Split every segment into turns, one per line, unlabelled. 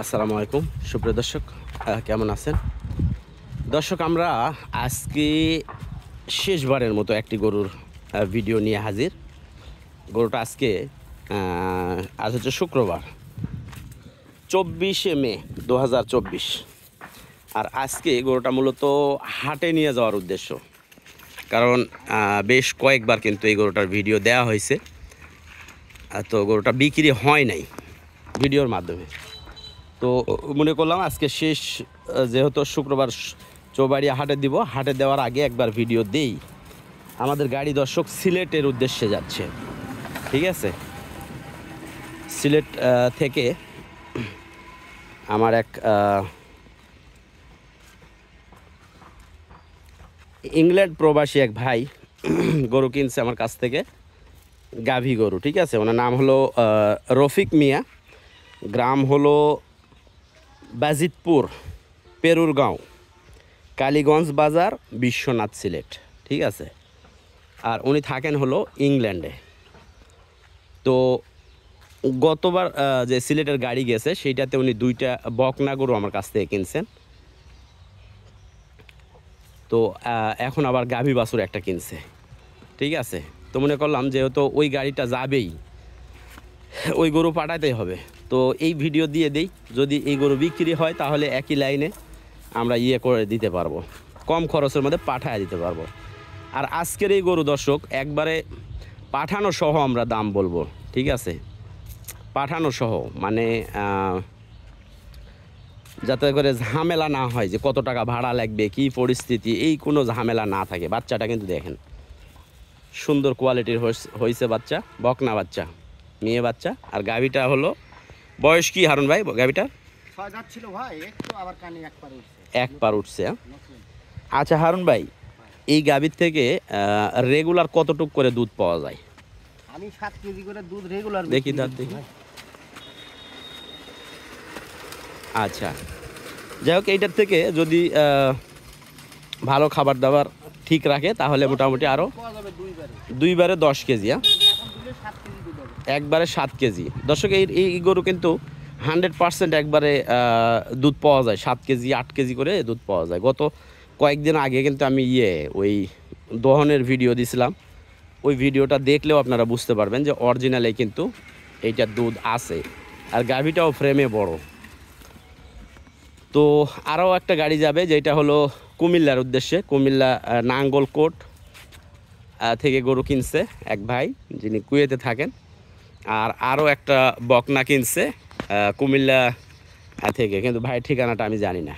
আসসালামু আলাইকুম সুপ্রিয় দর্শক, কেমন আছেন দর্শক? আমরা আজকে শেষবারের মতো একটি গরুর ভিডিও নিয়ে হাজির। গরুটা আজকে আজ হচ্ছে শুক্রবার 24শে মে 2024। আর আজকে গরুটা মূলত হাটে নিয়ে যাওয়ার উদ্দেশ্য, কারণ বেশ কয়েকবার কিন্তু এই গরুটার ভিডিও দেওয়া হয়েছে, তো গরুটা বিক্রি হয় নাই ভিডিওর মাধ্যমে। তো মনে করলাম আজকে শেষ, যেহেতু শুক্রবার চৌবাড়িয়া হাটে দিব, হাটে দেওয়ার আগে একবার ভিডিও দেই। আমাদের গাড়ি দর্শক সিলেটের উদ্দেশ্যে যাচ্ছে, ঠিক আছে? সিলেট থেকে আমার এক ইংল্যান্ড প্রবাসী এক ভাই গরু কিনছে আমার কাছ থেকে, গাভী গরু, ঠিক আছে? ওনার নাম হলো রফিক মিয়া, গ্রাম হলো বাজিতপুর, পেরুরগাঁও, কালীগঞ্জ বাজার, বিশ্বনাথ, সিলেট, ঠিক আছে? আর উনি থাকেন হলো ইংল্যান্ডে। তো গতবার যে সিলেটের গাড়ি গেছে সেইটাতে উনি 2টা বকনা গরু আমার কাছ থেকে কিনছেন। তো এখন আবার গাভী বাছুর একটা কিনছে, ঠিক আছে? তো মনে করলাম যেহেতু ওই গাড়িটা যাবেই, ওই গরু পাঠাতেই হবে, তো এই ভিডিও দিয়ে দেই। যদি এই গরু বিক্রি হয় তাহলে একই লাইনে আমরা করে দিতে পারবো, কম খরচের মধ্যে পাঠায় দিতে পারবো। আর আজকের এই গরু দর্শক একবারে পাঠানো সহ আমরা দাম বলবো, ঠিক আছে? পাঠানো সহ মানে যাতে করে ঝামেলা না হয় যে কত টাকা ভাড়া লাগবে, কি পরিস্থিতি, এই কোনো ঝামেলা না থাকে। বাচ্চাটা কিন্তু দেখেন সুন্দর কোয়ালিটির হয়েছে, বাচ্চা বকনা বাচ্চা, মেয়ে বাচ্চা। আর গাভীটা হলো বয়স কি হারুন ভাই গাভীটার?
6 দাঁত ছিল ভাই, একটু আবার কানে
এক পার উঠছে। আচ্ছা হারুন ভাই, এই গাভীর থেকে রেগুলার কতটুক করে দুধ পাওয়া যায়?
আমি 7 কেজি করে দুধ রেগুলার
দেখি দেখি। আচ্ছা, যাই হোক, এইটার থেকে যদি ভালো খাবার দাবার ঠিক রাখে তাহলে মোটামুটি আরও 2বারে 10 কেজি। একবারে 7 কেজি দর্শক। এই গরু কিন্তু 100% একবারে দুধ পাওয়া যায়, 7 কেজি 8 কেজি করে দুধ পাওয়া যায়। গত কয়েকদিন আগে কিন্তু আমি ওই দহনের ভিডিও দিছিলাম, ওই ভিডিওটা দেখলেও আপনারা বুঝতে পারবেন যে অরিজিনালে কিন্তু এইটার দুধ আছে। আর গাভীটাও ফ্রেমে বড়। তো আরও একটা গাড়ি যাবে যেটা হলো কুমিল্লার উদ্দেশ্যে। কুমিল্লা নাঙ্গলকোট থেকে গরু কিনছে এক ভাই, যিনি কুয়েতে থাকেন। আর আরও একটা বকনা কিনছে কুমিল্লা থেকে, কিন্তু ভাই ঠিকানাটা আমি জানি না।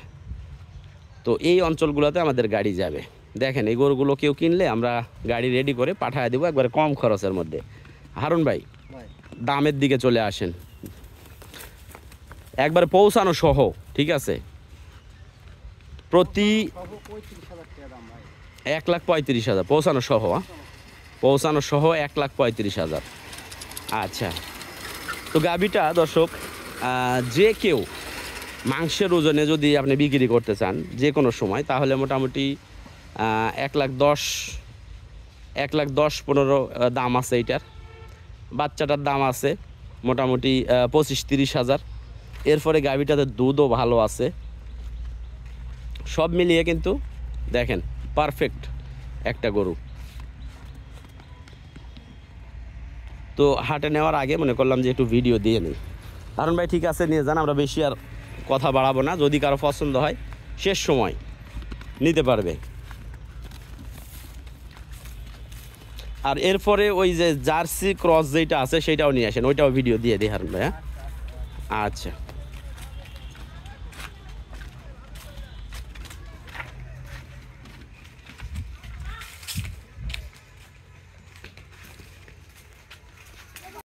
তো এই অঞ্চলগুলোতে আমাদের গাড়ি যাবে। দেখেন এই গরুগুলো কেউ কিনলে আমরা গাড়ি রেডি করে পাঠিয়ে দেবো একবারে কম খরচের মধ্যে। হারুন ভাই, দামের দিকে চলে আসেন, একবারে পৌঁছানো সহ, ঠিক আছে? প্রতি 1,35,000 পৌঁছানো সহ, পৌঁছানো সহ 1,35,000। আচ্ছা, তো গাভীটা দর্শক যে কেউ মাংসের ওজনে যদি আপনি বিক্রি করতে চান যে কোনো সময়, তাহলে মোটামুটি 1,10,15 দাম আছে এইটার। বাচ্চাটার দাম আছে মোটামুটি 25-30 হাজার। এরপরে গাভীটাতে দুধও ভালো আছে, সব মিলিয়ে কিন্তু দেখেন পারফেক্ট একটা গরু। তো হাটে নেওয়ার আগে মনে করলাম যে একটু ভিডিও দিয়ে নিই। কারণ ভাই ঠিক আছে, নিয়ে যান, আমরা বেশি আর কথা বাড়াবো না। যদি কারো পছন্দ হয় শেষ সময় নিতে পারবে। আর এরপরে ওই যে জার্সি ক্রস যেটা আছে সেটাও নিয়ে আসেন, ওইটাও ভিডিও দিয়ে দিই হারুন ভাই। হ্যাঁ, আচ্ছা।